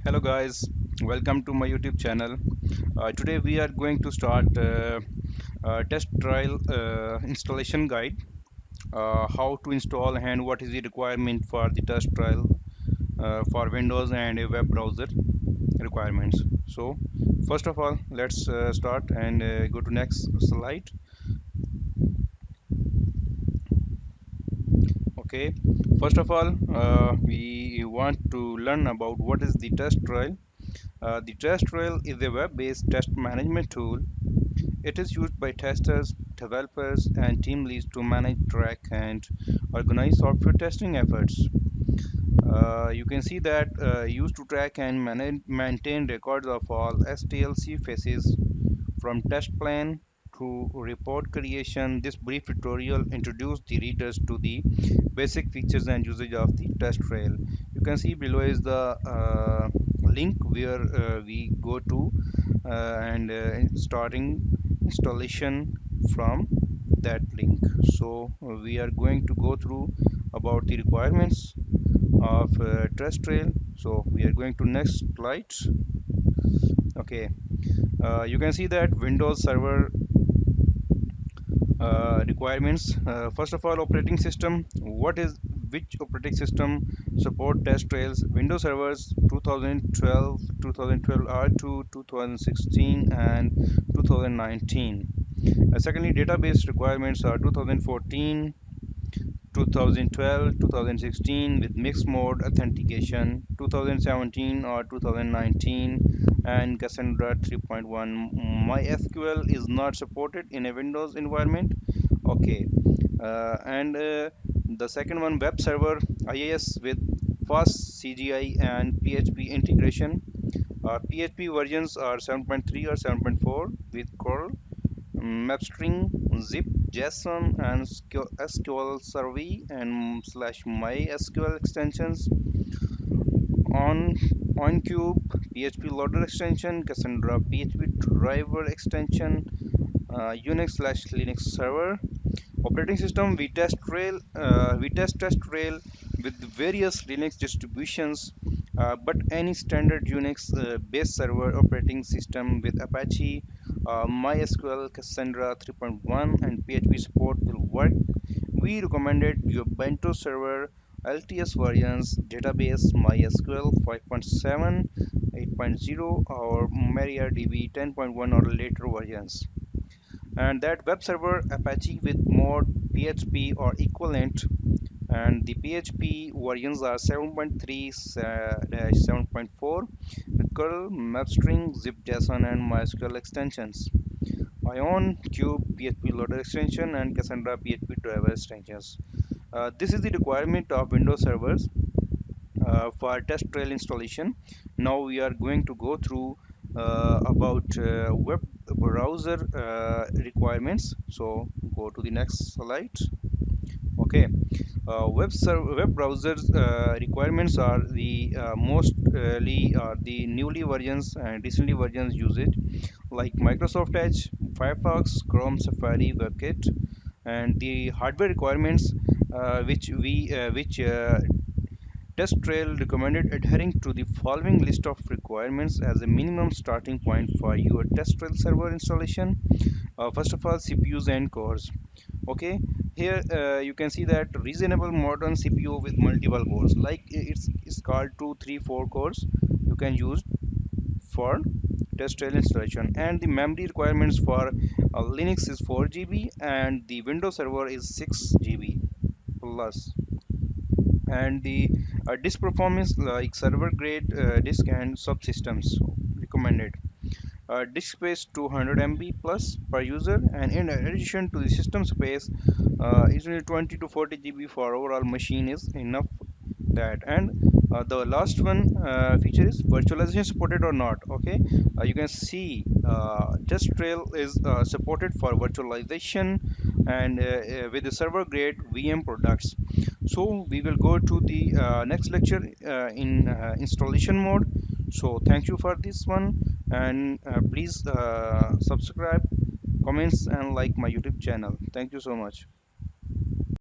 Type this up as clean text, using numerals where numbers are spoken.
Hello guys, welcome to my YouTube channel. Today we are going to start test trial installation guide. How to install and what is the requirement for the test trial for Windows and a web browser requirements. So first of all, let's start and go to next slide. Okay, first of all, we want to learn about what is the test trial. The test trial is a web-based test management tool. It is used by testers, developers, and team leads to manage, track, and organize software testing efforts. You can see that used to track and maintain records of all STLC phases from test plan to report creation. This brief tutorial introduced the readers to the basic features and usage of the test trail. You can see below is the link where we go to and starting installation from that link. So we are going to go through about the requirements of TestRail. So we are going to next slide. Okay, you can see that Windows Server requirements. First of all, operating system. Which operating system support TestRails? Windows servers 2012 R2, 2016, and 2019. Secondly, database requirements are 2014, 2012, 2016 with mixed mode authentication, 2017 or 2019, and Cassandra 3.1. MySQL is not supported in a Windows environment. Okay, and the second one, web server IIS with fast CGI and PHP integration. PHP versions are 7.3 or 7.4 with curl mapstring, zip, JSON, and SQL Server and slash MySQL extensions. On OnCube, PHP loader extension, Cassandra PHP driver extension, Unix slash Linux server. Operating system, we test TestRail with various Linux distributions, but any standard Unix based server operating system with Apache, MySQL, Cassandra 3.1, and PHP support will work. We recommended Ubuntu server, LTS versions, database MySQL 5.7, 8.0, or MariaDB 10.1 or later versions, and that web server Apache with mod PHP or equivalent, and the PHP versions are 7.3-7.4 with curl, mapstring, zip.json, and MySQL extensions. Ion, Cube, PHP loader extension, and Cassandra PHP driver extensions. This is the requirement of Windows servers for TestRail installation. Now we are going to go through about web browser requirements. So go to the next slide. Okay, web browsers requirements are the mostly are the newly versions and recently versions usage like Microsoft Edge, Firefox, Chrome, Safari, WebKit, and the hardware requirements which TestRail recommended adhering to the following list of requirements as a minimum starting point for your TestRail server installation. First of all, CPUs and cores. Okay, here you can see that reasonable modern CPU with multiple cores, like it's called 2, 3, 4 cores. You can use for TestRail installation, and the memory requirements for Linux is 4 GB and the Windows Server is 6 GB plus, and the disk performance like server grade disk and subsystems recommended. Disk space 200 MB plus per user, and in addition to the system space, usually 20 to 40 GB for overall machine is enough. That, and the last one feature is virtualization supported or not. Okay, you can see TestRail is supported for virtualization and with the server grade VM products. So we will go to the next lecture in installation mode. So thank you for this one, and please subscribe, comments, and like my YouTube channel. Thank you so much.